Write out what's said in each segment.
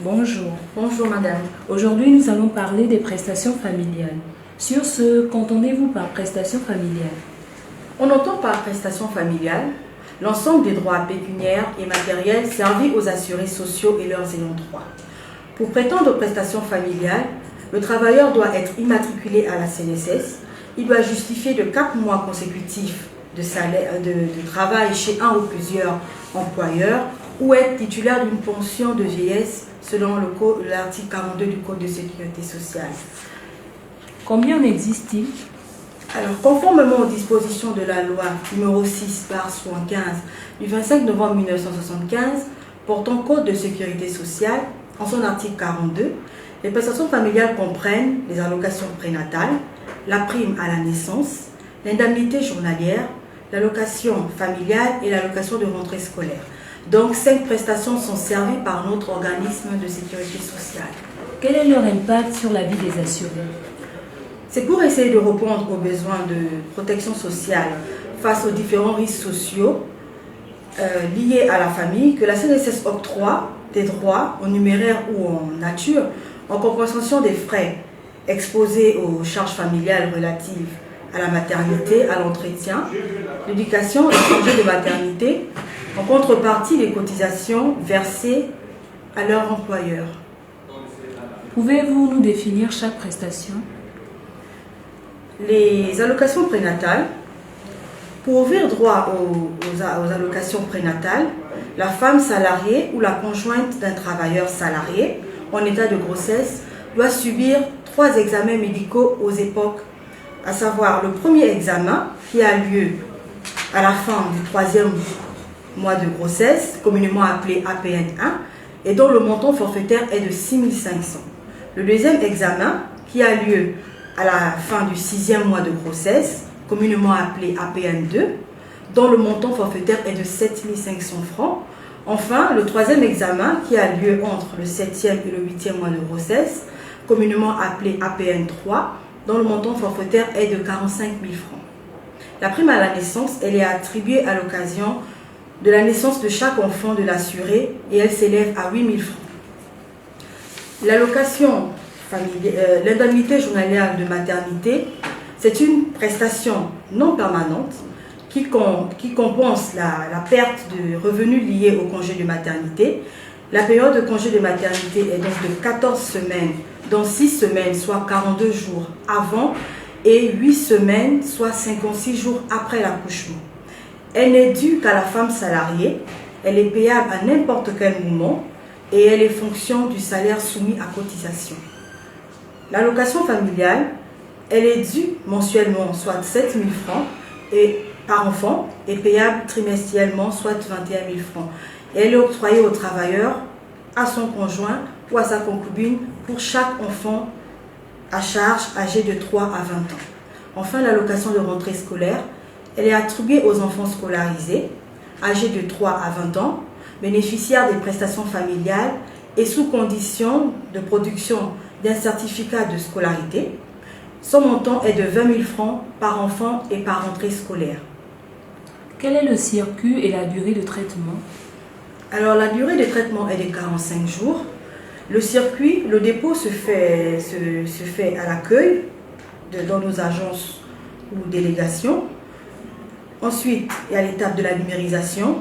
Bonjour. Bonjour madame. Aujourd'hui, nous allons parler des prestations familiales. Sur ce, qu'entendez-vous par prestations familiales? On entend par prestation familiale l'ensemble des droits pécuniaires et matériels servis aux assurés sociaux et leurs ayants droit. Pour prétendre aux prestations familiales, le travailleur doit être immatriculé à la CNSS, il doit justifier de 4 mois consécutifs de travail chez un ou plusieurs employeurs ou être titulaire d'une pension de vieillesse selon l'article 42 du Code de sécurité sociale. Combien en existe-t-il? Alors, conformément aux dispositions de la loi numéro 6/75 du 25 novembre 1975 portant Code de sécurité sociale, en son article 42, les prestations familiales comprennent les allocations prénatales, la prime à la naissance, l'indemnité journalière, l'allocation familiale et l'allocation de rentrée scolaire. Donc, 5 prestations sont servies par notre organisme de sécurité sociale. Quel est leur impact sur la vie des assurés? C'est pour essayer de répondre aux besoins de protection sociale face aux différents risques sociaux liés à la famille que la CNSS octroie des droits en numéraire ou en nature en compensation des frais exposés aux charges familiales relatives à la maternité, à l'entretien, l'éducation et le congé de maternité, en contrepartie des cotisations versées à leur employeur. Pouvez-vous nous définir chaque prestation? Les allocations prénatales. Pour ouvrir droit aux allocations prénatales, la femme salariée ou la conjointe d'un travailleur salarié en état de grossesse doit subir 3 examens médicaux aux époques, à savoir le premier examen qui a lieu à la fin du 3e mois de grossesse, communément appelé APN1, et dont le montant forfaitaire est de 6 500. Le deuxième examen qui a lieu à la fin du 6e mois de grossesse, communément appelé APN2, dont le montant forfaitaire est de 7 500 francs. Enfin, le troisième examen qui a lieu entre le 7e et le 8e mois de grossesse, communément appelé APN3, dont le montant forfaitaire est de 45 000 francs. La prime à la naissance, elle est attribuée à l'occasion de la naissance de chaque enfant de l'assuré et elle s'élève à 8 000 francs. L'allocation l'indemnité journalière de maternité, c'est une prestation non permanente qui compense la perte de revenus liés au congé de maternité. La période de congé de maternité est donc de 14 semaines, dont 6 semaines, soit 42 jours avant, et 8 semaines, soit 56 jours après l'accouchement. Elle n'est due qu'à la femme salariée, elle est payable à n'importe quel moment et elle est fonction du salaire soumis à cotisation. L'allocation familiale, elle est due mensuellement, soit 7 000 francs par enfant, et payable trimestriellement, soit 21 000 francs. Et elle est octroyée au travailleur, à son conjoint ou à sa concubine pour chaque enfant à charge âgé de 3 à 20 ans. Enfin, l'allocation de rentrée scolaire, elle est attribuée aux enfants scolarisés, âgés de 3 à 20 ans, bénéficiaires des prestations familiales et sous condition de production d'un certificat de scolarité. Son montant est de 20 000 francs par enfant et par rentrée scolaire. Quel est le circuit et la durée de traitement? Alors, la durée de traitement est de 45 jours. Le circuit, le dépôt se fait à l'accueil dans nos agences ou délégations. Ensuite, il y a l'étape de la numérisation,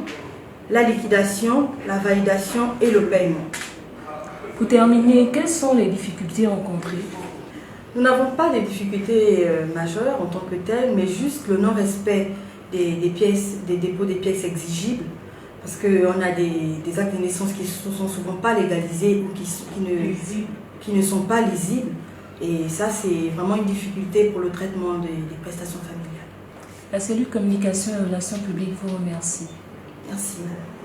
la liquidation, la validation et le paiement. Pour terminer, quelles sont les difficultés rencontrées? Nous n'avons pas de difficultés majeures en tant que telles, mais juste le non-respect des dépôts des pièces exigibles, parce qu'on a des actes de naissance qui ne sont souvent pas légalisés ou qui ne sont pas lisibles. Et ça, c'est vraiment une difficulté pour le traitement des prestations familiales. La cellule communication et relations publiques vous remercie. Merci, madame.